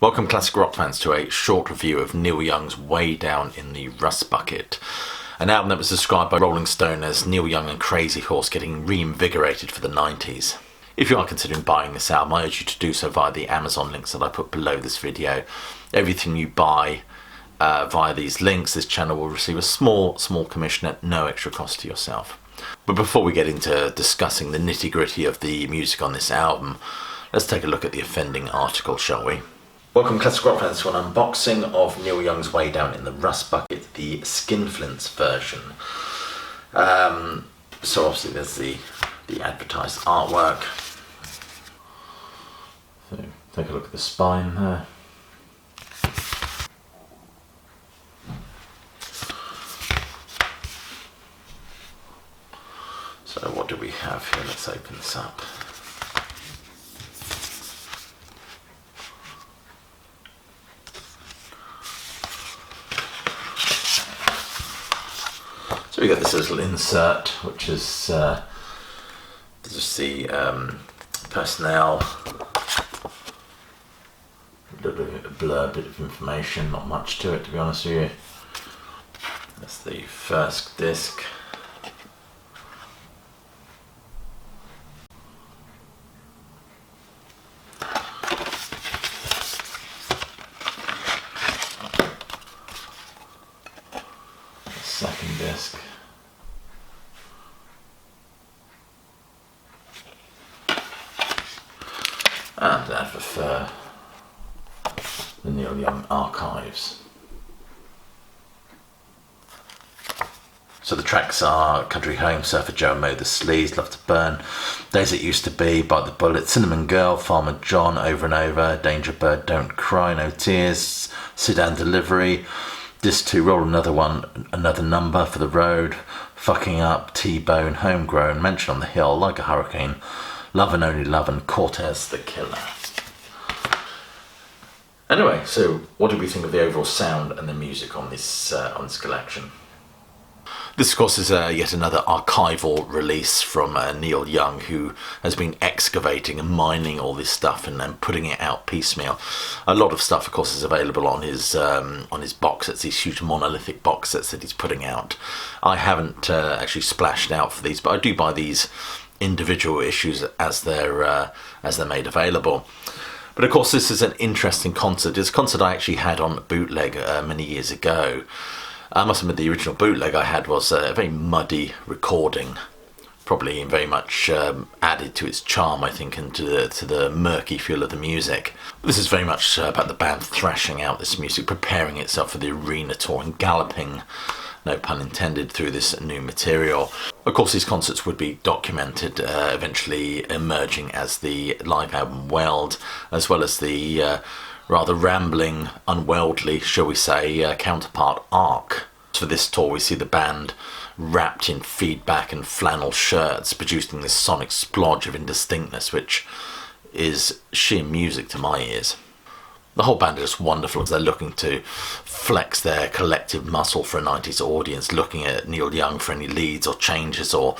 Welcome classic rock fans to a short review of Neil Young's Way Down in the Rust Bucket, an album that was described by Rolling Stone as Neil Young and Crazy Horse getting reinvigorated for the 90s. If you are considering buying this album, I urge you to do so via the Amazon links that I put below this video. Everything you buy via these links, this channel will receive a small commission at no extra cost to yourself. But before we get into discussing the nitty-gritty of the music on this album, let's take a look at the offending article, shall we? Welcome classic rock fans to an unboxing of Neil Young's Way Down in the Rust Bucket, the Skinflints version. So obviously there's the advertised artwork. So take a look at the spine there. So what do we have here? Let's open this up. So we got this little insert, which is just the personnel, a little bit of a blur, bit of information, not much to it to be honest with you. That's the first disc. Second disc. And that for the Neil Young archives. So the tracks are Country Home, Surfer Joe and Mow the Sleaze, Love to Burn, Days It Used to Be, Bite the Bullet, Cinnamon Girl, Farmer John, Over and Over, Danger Bird, Don't Cry, No Tears, Sedan Delivery, Disc 2, Roll Another Number for the Road, Fucking Up, T-Bone, Homegrown, Mention on the Hill, Like a Hurricane, Love and Only Love, and Cortez the Killer. Anyway, so what do we think of the overall sound and the music on this collection? This, of course, is yet another archival release from Neil Young, who has been excavating and mining all this stuff and then putting it out piecemeal. A lot of stuff, of course, is available on his box sets, these huge monolithic box sets that he's putting out. I haven't actually splashed out for these, but I do buy these individual issues as they're made available. But of course, this is an interesting concert. It's a concert I actually had on bootleg many years ago. I must admit the original bootleg I had was a very muddy recording, probably very much added to its charm, I think, and to the murky feel of the music. This is very much about the band thrashing out this music, preparing itself for the arena tour and galloping, no pun intended, through this new material. Of course, these concerts would be documented, eventually emerging as the live album Weld, as well as the rather rambling, unwieldy, shall we say, counterpart Arc. For this tour, we see the band wrapped in feedback and flannel shirts, producing this sonic splodge of indistinctness, which is sheer music to my ears. The whole band is just wonderful as they're looking to flex their collective muscle for a 90s audience, looking at Neil Young for any leads or changes or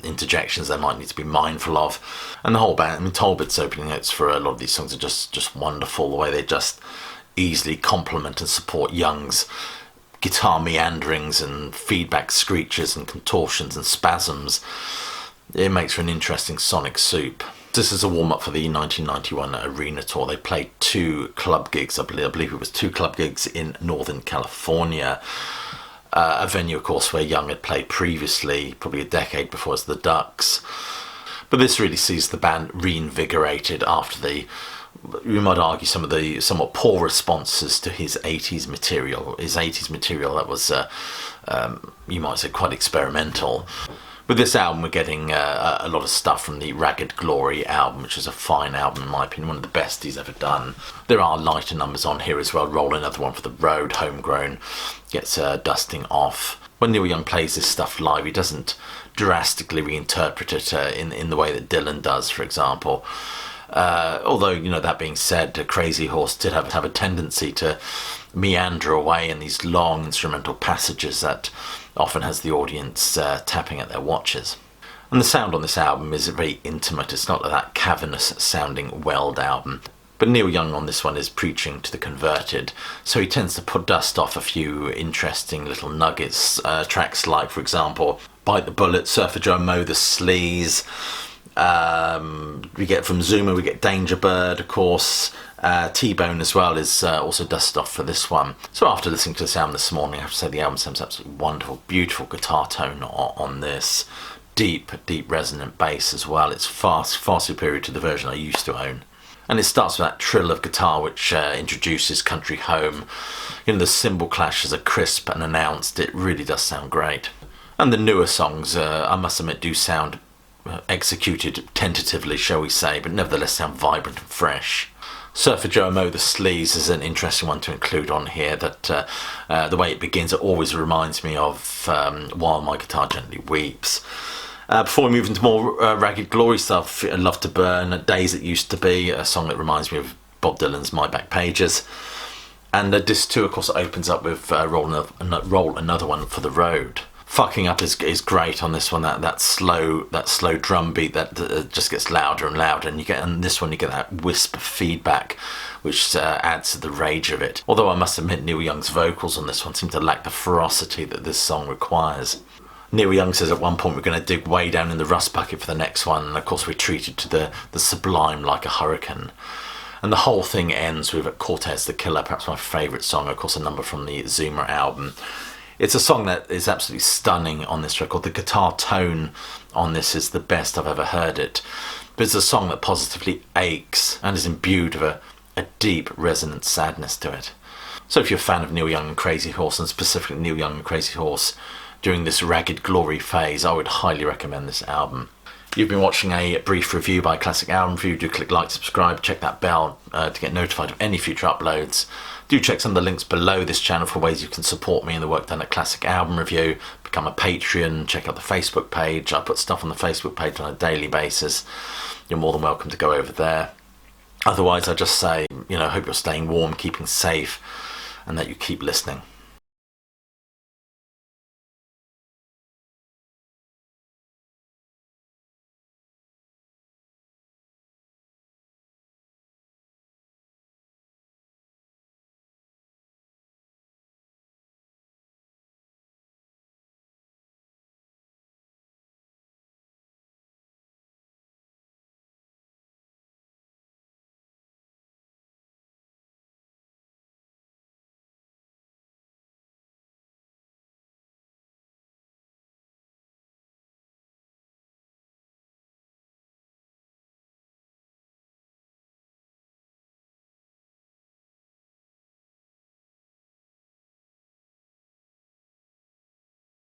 interjections they might need to be mindful of. And the whole band, I mean, Talbot's opening notes for a lot of these songs are just wonderful, the way they just easily complement and support Young's guitar meanderings and feedback screeches and contortions and spasms. It makes for an interesting sonic soup. This is a warm-up for the 1991 arena tour. They played 2 club gigs, I believe it was 2 club gigs in Northern California, a venue, of course, where Young had played previously, probably a decade before, as the Ducks. But this really sees the band reinvigorated after the, you might argue, some of the somewhat poor responses to his 80s material. His 80s material that was, you might say, quite experimental. With this album, we're getting a lot of stuff from the Ragged Glory album, which is a fine album in my opinion, one of the best he's ever done. There are lighter numbers on here as well. Roll Another One for the Road, Homegrown, gets dusting off. When Neil Young plays this stuff live, he doesn't drastically reinterpret it in the way that Dylan does, for example. Although, you know, that being said, Crazy Horse did have a tendency to meander away in these long instrumental passages that often has the audience tapping at their watches. And the sound on this album is very intimate. It's not like that cavernous sounding Weld album. But Neil Young on this one is preaching to the converted, so he tends to put dust off a few interesting little nuggets. Tracks like, for example, Bite the Bullet, Surfer Joe, Mow the Sleaze. We get from Zuma, we get Danger Bird, of course. T-Bone as well is also dusted off for this one. So after listening to this album this morning, I have to say the album sounds absolutely wonderful. Beautiful guitar tone on this. Deep resonant bass as well. It's far superior to the version I used to own. And it starts with that trill of guitar which introduces Country Home. The cymbal clashes are crisp and announced. It really does sound great. And the newer songs, I must admit, do sound executed tentatively, shall we say, but nevertheless sound vibrant and fresh. Surfer Joe, Mow the Sleaze is an interesting one to include on here. That the way it begins, it always reminds me of While My Guitar Gently Weeps. Before we move into more Ragged Glory stuff, Love to Burn, Days It Used to Be, a song that reminds me of Bob Dylan's My Back Pages. And disc 2, of course, opens up with Roll Another One for the Road. Fucking Up is great on this one. That slow drum beat that just gets louder and louder, and on this one you get that wisp of feedback, which adds to the rage of it. Although I must admit, Neil Young's vocals on this one seem to lack the ferocity that this song requires. Neil Young says at one point we're going to dig way down in the rust bucket for the next one, and of course we're treated to the sublime like a hurricane. And the whole thing ends with Cortez the Killer, perhaps my favourite song, of course a number from the Zuma album. It's a song that is absolutely stunning on this record. The guitar tone on this is the best I've ever heard it. But it's a song that positively aches and is imbued with a deep resonant sadness to it. So if you're a fan of Neil Young and Crazy Horse, and specifically Neil Young and Crazy Horse, during this Ragged Glory phase, I would highly recommend this album. You've been watching a brief review by Classic Album Review. Do click like, subscribe, check that bell to get notified of any future uploads. Do check some of the links below this channel for ways you can support me in the work done at Classic Album Review. Become a Patreon, check out the Facebook page. I put stuff on the Facebook page on a daily basis. You're more than welcome to go over there. Otherwise, I just say, hope you're staying warm, keeping safe, and that you keep listening.